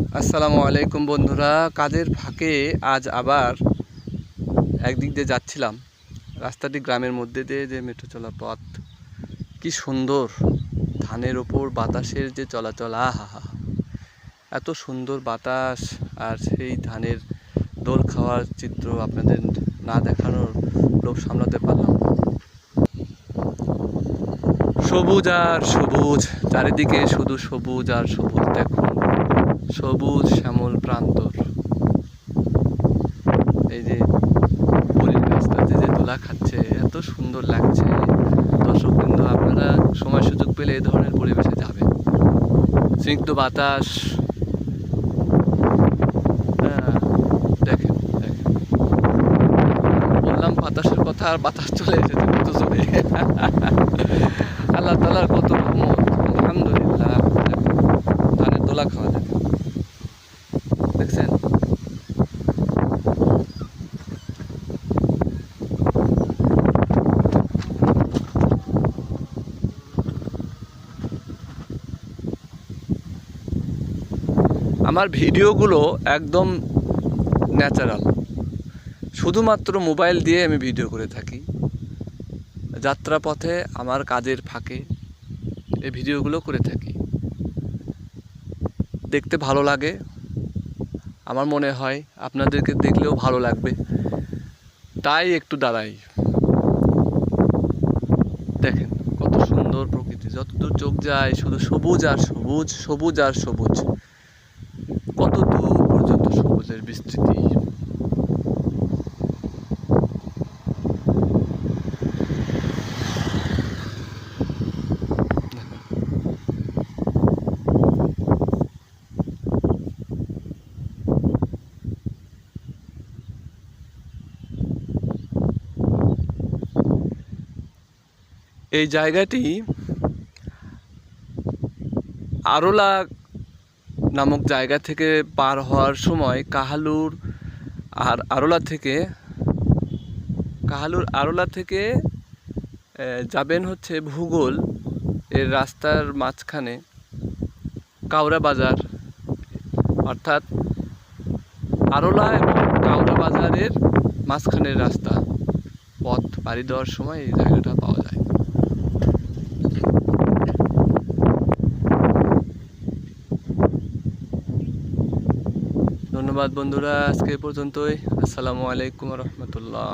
আসসালামু আলাইকুম বন্ধুরা, কাজের ফাঁকে আজ আবার একদিক দিয়ে যাচ্ছিলাম। রাস্তাটি গ্রামের মধ্যে দিয়ে যে মেট্রো চলা পথ, কি সুন্দর। ধানের ওপর বাতাসের যে চলাচল, আহা, এত সুন্দর বাতাস। আর সেই ধানের দোল খাওয়ার চিত্র আপনাদের না দেখানোর লোভ সামলাতে পারলাম। সবুজ আর সবুজ, চারিদিকে শুধু সবুজ আর সবুজ। দেখুন, সবুজ শ্যামল প্রান্তর। এই যে বড়ির গাছটাতে যে দোলা খাচ্ছে, এত সুন্দর লাগছে। দর্শক বিন্দু, আপনারা সময় সুযোগ পেলে এই ধরনের পরিবেশে যাবেন। স্নিগ্ধ বাতাস, দেখেন দেখেন, বললাম বাতাসের কথা আর বাতাস চলে এসেছে কত জোরে। আল্লাহ তাআলার কত রহমত, আলহামদুলিল্লাহ। ধানের দোলা খাওয়া দেখেন, দেখছেন। আমার ভিডিওগুলো একদম ন্যাচারাল, শুধুমাত্র মোবাইল দিয়ে আমি ভিডিও করে থাকি। যাত্রাপথে আমার কাজের ফাঁকে এই ভিডিওগুলো করে থাকি। দেখতে ভালো লাগে, আমার মনে হয় আপনাদেরকে দেখলেও ভালো লাগবে, তাই একটু দাঁড়াই। দেখেন কত সুন্দর প্রকৃতি, যতদূর চোখ যায় শুধু সবুজ আর সবুজ, সবুজ আর সবুজ। কত দূর পর্যন্ত সবুজের বিস্তৃতি। এই জায়গাটি আরোলা নামক জায়গা থেকে পার হওয়ার সময় কাহালুর আর আরোলা থেকে যাবেন হচ্ছে ভূগোল। এর রাস্তার মাঝখানে কাউরা বাজার, অর্থাৎ আরোলা এবং কাউরা বাজারের মাঝখানের রাস্তা। পথ পাড়ি দেওয়ার সময় এই জায়গাটা পাওয়া যায়। ধন্যবাদ বন্ধুরা, আজকে এই পর্যন্তই। আসসালামু আলাইকুম রহমতুল্লাহ।